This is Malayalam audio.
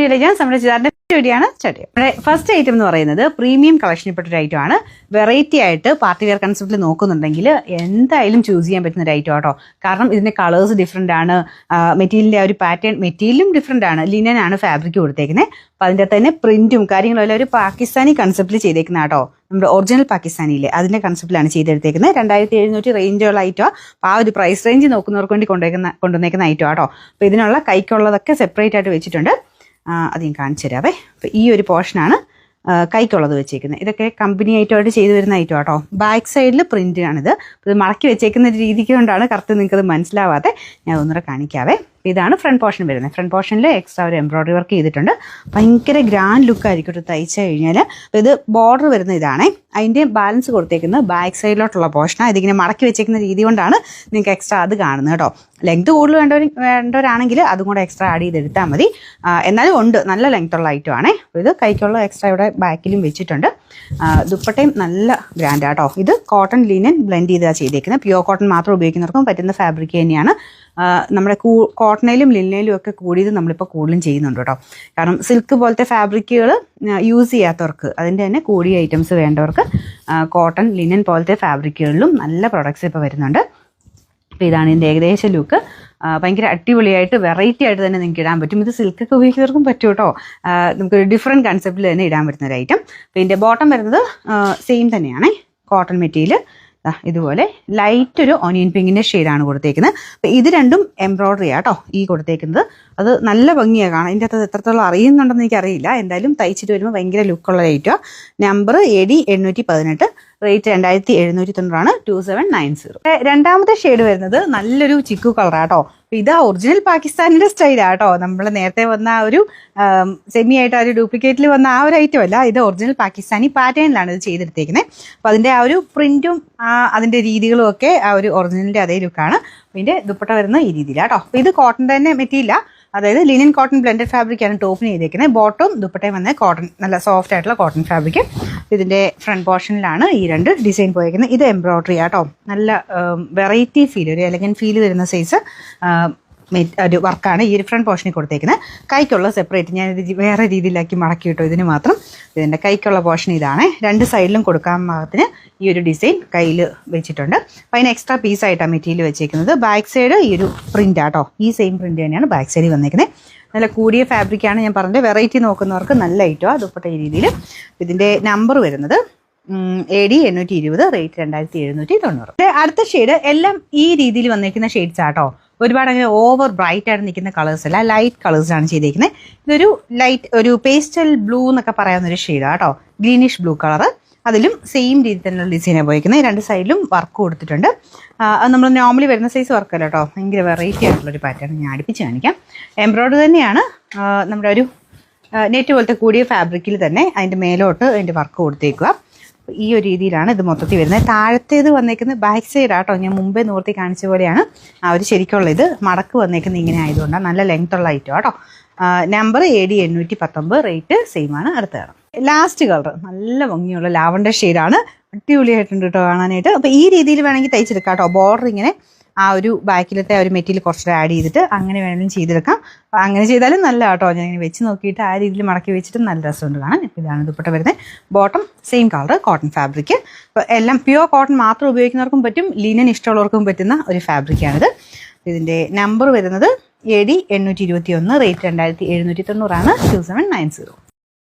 വീഡിയോയിലേക്ക് നമ്മുടെ വീഡിയോയാണ് സ്റ്റാർട്ട് ചെയ്യുക. നമ്മുടെ ഫസ്റ്റ് ഐറ്റം എന്ന് പറയുന്നത് പ്രീമിയം കളക്ഷനിൽപ്പെട്ട ഒരു ഐറ്റം ആണ്. വെറൈറ്റി ആയിട്ട് പാർട്ടി വെയർ കൺസെപ്റ്റിൽ നോക്കുന്നുണ്ടെങ്കിൽ എന്തായാലും ചൂസ് ചെയ്യാൻ പറ്റുന്ന ഒരു ഐറ്റം ആട്ടോ. കാരണം ഇതിന്റെ കളേഴ്സ് ഡിഫറെന്റ് ആണ്, മെറ്റീരിയലിന്റെ ഒരു പാറ്റേൺ മെറ്റീരിയലും ഡിഫറെന്റ് ആണ്, ലിനൻ ആണ് ഫാബ്രിക് കൊടുത്തേക്കുന്നത്. അപ്പം അതിൻ്റെ തന്നെ പ്രിന്റും കാര്യങ്ങളും ഒരു പാകിസ്ഥാനി കൺസെപ്റ്റിൽ ചെയ്തേക്കുന്ന കേട്ടോ. നമ്മുടെ ഒറിജിനൽ പാകിസ്ഥാനിയിലെ അതിന്റെ കൺസെപ്റ്റിലാണ് ചെയ്തെടുത്തേക്കുന്നത്. 2700 റേഞ്ചുള്ള ഐറ്റം. അപ്പോൾ ആ ഒരു പ്രൈസ് റേഞ്ച് നോക്കുന്നവർക്ക് വേണ്ടി കൊണ്ടുവന്നേക്കുന്ന ഐറ്റം ആട്ടോ. അപ്പോൾ ഇതിനുള്ള കൈക്കുള്ളതൊക്കെ സെപ്പറേറ്റ് ആയിട്ട് വെച്ചിട്ടുണ്ട്. അത് ഞാൻ കാണിച്ചു തരാവേ. അപ്പോൾ ഈ ഒരു പോർഷനാണ് കൈക്കുള്ളത് വെച്ചേക്കുന്നത്. ഇതൊക്കെ കമ്പനി ഐറ്റമായിട്ട് ചെയ്തു വരുന്ന ഐറ്റം ആട്ടോ. ബാക്ക് സൈഡിൽ പ്രിന്റ് ആണിത്. ഇത് മടക്കി വെച്ചേക്കുന്ന രീതിക്ക് കൊണ്ടാണ് കറക്റ്റ് നിങ്ങൾക്കത് മനസ്സിലാവാതെ. ഞാൻ ഒന്നുകൂടെ കാണിക്കാവേ. ഇതാണ് ഫ്രണ്ട് പോർഷൻ വരുന്നത്. ഫ്രണ്ട് പോർഷനിൽ എക്സ്ട്രാ ഒരു എംബ്രോയിഡറി വർക്ക് ചെയ്തിട്ടുണ്ട്. ഭയങ്കര ഗ്രാൻഡ് ലുക്ക് ആയിരിക്കും തയ്ച്ചു കഴിഞ്ഞാൽ. അപ്പോൾ ഇത് ബോർഡർ വരുന്ന ഇതാണേ. അതിൻ്റെ ബാലൻസ് കൊടുത്തേക്കുന്നത് ബാക്ക് സൈഡിലോട്ടുള്ള പോർഷനാണ്. ഇതിങ്ങനെ മടക്കി വെച്ചേക്കുന്ന രീതി കൊണ്ടാണ് നിങ്ങൾക്ക് എക്സ്ട്രാ അത് കാണുന്നത് കേട്ടോ. ലെങ്ത് കൂടുതൽ വേണ്ടവരാണെങ്കിൽ അതും കൂടെ എക്സ്ട്രാ ആഡ് ചെയ്തെടുത്താൽ മതി. എന്നാലും ഉണ്ട്, നല്ല ലെങ്ത് ഉള്ള ഐറ്റം ആണേ. അപ്പോൾ ഇത് കൈക്കുള്ള എക്സ്ട്രാ ഇവിടെ ബാക്കിലും വെച്ചിട്ടുണ്ട്. ദുപ്പട്ടയും നല്ല ബ്രാൻഡ് ആട്ടോ. ഇത് കോട്ടൺ ലിനൻ ബ്ലെൻഡ് ചെയ്താണ് ചെയ്തേക്കുന്നത്. പ്യുവർ കോട്ടൺ മാത്രം ഉപയോഗിക്കുന്നവർക്കും പറ്റുന്ന ഫാബ്രിക് തന്നെയാണ്. നമ്മുടെ കോട്ടണിലും ലിനനിലും ഒക്കെ കൂടിയത് നമ്മളിപ്പോൾ കൂടുതലും ചെയ്യുന്നുണ്ട് കേട്ടോ. കാരണം സിൽക്ക് പോലത്തെ ഫാബ്രിക്കുകൾ യൂസ് ചെയ്യാത്തവർക്ക്, അതിൻ്റെ തന്നെ കൂടിയ ഐറ്റംസ് വേണ്ടവർക്ക് കോട്ടൺ ലിനൻ പോലത്തെ ഫാബ്രിക്കുകളിലും നല്ല പ്രൊഡക്ട്സ് ഇപ്പോൾ വരുന്നുണ്ട്. അപ്പോൾ ഇതാണ് ഇതിൻ്റെ ഏകദേശം ലുക്ക്. ഭയങ്കര അടിപൊളിയായിട്ട് വെറൈറ്റി ആയിട്ട് തന്നെ നിങ്ങൾക്ക് ഇടാൻ പറ്റും. ഇത് സിൽക്കൊക്കെ ഉപയോഗിക്കുന്നവർക്കും പറ്റും കേട്ടോ. നമുക്കൊരു ഡിഫറെൻറ്റ് കൺസെപ്റ്റിൽ തന്നെ ഇടാൻ പറ്റുന്ന ഒരു ഐറ്റം. അപ്പോൾ ഇതിൻ്റെ ബോട്ടം വരുന്നത് സെയിം തന്നെയാണേ, കോട്ടൺ മെറ്റീരിയൽ. ഇതുപോലെ ലൈറ്റ് ഒരു ഓനിയൻ പിങ്കിൻ്റെ ഷെയ്ഡാണ് കൊടുത്തേക്കുന്നത്. അപ്പം ഇത് രണ്ടും എംബ്രോയിഡറി ആട്ടോ ഈ കൊടുത്തേക്കുന്നത്. അത് നല്ല ഭംഗിയാണ് കാണാൻ. ഇതിൻ്റെ അകത്ത് എത്രത്തോളം അറിയുന്നുണ്ടെന്ന് എനിക്കറിയില്ല. എന്തായാലും തയ്ച്ചിട്ട് വരുമ്പോൾ ഭയങ്കര ലുക്കുള്ള ഐറ്റമാണ്. Number AD 818, rate 2790 2790. രണ്ടാമത്തെ ഷെയ്ഡ് വരുന്നത് നല്ലൊരു ചിക്കു കളറാട്ടോ. ഇത് ഒറിജിനൽ പാകിസ്ഥാനിന്റെ സ്റ്റൈലാട്ടോ. നമ്മൾ നേരത്തെ വന്ന ആ ഒരു സെമി ആയിട്ട് ആ ഒരു ഡ്യൂപ്ലിക്കേറ്റിൽ വന്ന ആ ഒരു ഐറ്റം അല്ല, ഇത് ഒറിജിനൽ പാകിസ്ഥാനി പാറ്റേണിലാണ് ഇത് ചെയ്തെടുത്തേക്കുന്നത്. അപ്പോൾ അതിന്റെ ആ ഒരു പ്രിന്റും അതിന്റെ രീതികളും ഒക്കെ ആ ഒരു ഒറിജിനലിന്റെ അതേ ലുക്കാണ്. ഇതിന്റെ ദുപ്പട്ട വരുന്ന ഈ രീതിയിലാട്ടോ. അപ്പോൾ ഇത് കോട്ടൺ തന്നെ മെറ്റീരിയല, അതായത് ലിനൻ കോട്ടൺ ബ്ലെൻഡഡ് ഫാബ്രിക്കാണ് ടോപ്പിന് ചെയ്തേക്കുന്നത്. ബോട്ടം ദുപ്പട്ടയും വന്ന കോട്ടൺ, നല്ല സോഫ്റ്റ് ആയിട്ടുള്ള കോട്ടൺ ഫാബ്രിക്. ഇതിന്റെ ഫ്രണ്ട് പോർഷനിലാണ് ഈ രണ്ട് ഡിസൈൻ പോയേക്കുന്നത്. ഇത് എംബ്രോയിഡറി ആട്ടോ. നല്ല വെറൈറ്റി ഫീൽ, ഒരു എലഗന്റ് ഫീൽ വരുന്ന സൈസ് ഒരു വർക്കാണ് ഈ ഒരു ഫ്രണ്ട് പോർഷനിൽ കൊടുത്തേക്കുന്നത്. കൈക്കുള്ള സെപ്പറേറ്റ് ഞാൻ ഇത് വേറെ രീതിയിലാക്കി മടക്കി കിട്ടും ഇതിന് മാത്രം. ഇതിൻ്റെ കൈക്കുള്ള പോർഷൻ ഇതാണ്. രണ്ട് സൈഡിലും കൊടുക്കാൻ പാകത്തിന് ഈ ഒരു ഡിസൈൻ കയ്യിൽ വെച്ചിട്ടുണ്ട്. അപ്പോൾ അതിന് എക്സ്ട്രാ പീസായിട്ടാണ് മെറ്റീരിയൽ വെച്ചേക്കുന്നത്. ബാക്ക് സൈഡ് ഈ ഒരു പ്രിൻ്റ് ആട്ടോ, ഈ സെയിം പ്രിൻ്റ് തന്നെയാണ് ബാക്ക് സൈഡിൽ വന്നേക്കുന്നത്. നല്ല കൂടിയ ഫാബ്രിക്കാണ് ഞാൻ പറഞ്ഞത്. വെറൈറ്റി നോക്കുന്നവർക്ക് നല്ല ഐറ്റമാണ്. ദുപ്പട്ട ഈ രീതിയിൽ. ഇതിൻ്റെ നമ്പർ വരുന്നത് AD 820, റേറ്റ് 2790. അടുത്ത ഷെയ്ഡ് എല്ലാം ഈ രീതിയിൽ വന്നിരിക്കുന്ന ഷെയ്ഡ്സ് ആട്ടോ. ഒരുപാട് അങ്ങനെ ഓവർ ബ്രൈറ്റ് ആയിട്ട് നിൽക്കുന്ന കളേഴ്സ് അല്ല, ലൈറ്റ് കളേഴ്സാണ് ചെയ്തേക്കുന്നത്. ഇതൊരു ലൈറ്റ് ഒരു പേസ്റ്റൽ ബ്ലൂ എന്നൊക്കെ പറയാവുന്നൊരു ഷെയ്ഡാണ് കേട്ടോ. Greenish blue colour. അതിലും സെയിം രീതി തന്നെയുള്ള ഡിസൈനാണ് പോയിരിക്കുന്നത്. രണ്ട് സൈഡിലും വർക്ക് കൊടുത്തിട്ടുണ്ട്. അത് നമ്മൾ നോർമലി വരുന്ന സൈസ് വർക്കല്ല കേട്ടോ. ഭയങ്കര വെറൈറ്റി ആയിട്ടുള്ളൊരു പാറ്റേൺ ഞാൻ അടുപ്പിച്ച് കാണിക്കാം. എംബ്രോയിഡറി തന്നെയാണ്. നമ്മുടെ ഒരു നെറ്റ് പോലത്തെ കൂടിയ ഫാബ്രിക്കിൽ തന്നെ അതിൻ്റെ മേലോട്ട് അതിൻ്റെ വർക്ക് കൊടുത്തേക്കുക. ഈ ഒരു രീതിയിലാണ് ഇത് മൊത്തത്തിൽ വരുന്നത്. താഴത്തേത് വന്നേക്കുന്നത് ബാക്ക് സൈഡ് ആട്ടോ. ഞാൻ മുമ്പേ നോർത്തി കാണിച്ച പോലെയാണ് ആ ഒരു ശരിക്കുള്ള ഇത് മടക്ക് വന്നേക്കുന്നത്. ഇങ്ങനെ ആയതുകൊണ്ടാണ് നല്ല ലെങ്ത് ഉള്ള ഐറ്റം ആട്ടോ. നമ്പർ AD 819, റേറ്റ് സെയിം ആണ്. അടുത്തതാണ് ലാസ്റ്റ് കളർ. നല്ല ഭംഗിയുള്ള ലാവണ്ടർ ഷെയ്ഡാണ്. അടിപൊളിയായിട്ടുണ്ട് കേട്ടോ കാണാനായിട്ട്. അപ്പോൾ ഈ രീതിയിൽ വേണമെങ്കിൽ തയ്ച്ചെടുക്കാം കേട്ടോ. ബോർഡർ ഇങ്ങനെ ആ ഒരു ബാക്കിലത്തെ ആ ഒരു മെറ്റീരിയൽ കുറച്ചുകൂടെ ആഡ് ചെയ്തിട്ട് അങ്ങനെ വേണമെങ്കിലും ചെയ്തെടുക്കാം. അപ്പോൾ അങ്ങനെ ചെയ്താലും നല്ല കേട്ടോ. ഞാൻ ഇങ്ങനെ വെച്ച് നോക്കിയിട്ട് ആ രീതിയിൽ മടക്കി വെച്ചിട്ട് നല്ല രസമുണ്ട് കാണാൻ. ഇതാണ് ദുപ്പട്ട വരുന്നത്. Bottom same colour cotton fabric. അപ്പോൾ എല്ലാം പ്യുവർ കോട്ടൺ മാത്രം ഉപയോഗിക്കുന്നവർക്കും പറ്റും, ലിനൻ ഇഷ്ടമുള്ളവർക്കും പറ്റുന്ന ഒരു ഫാബ്രിക്കാണിത്. ഇതിൻ്റെ നമ്പർ വരുന്നത് AD 821, റേറ്റ് 2790 2790.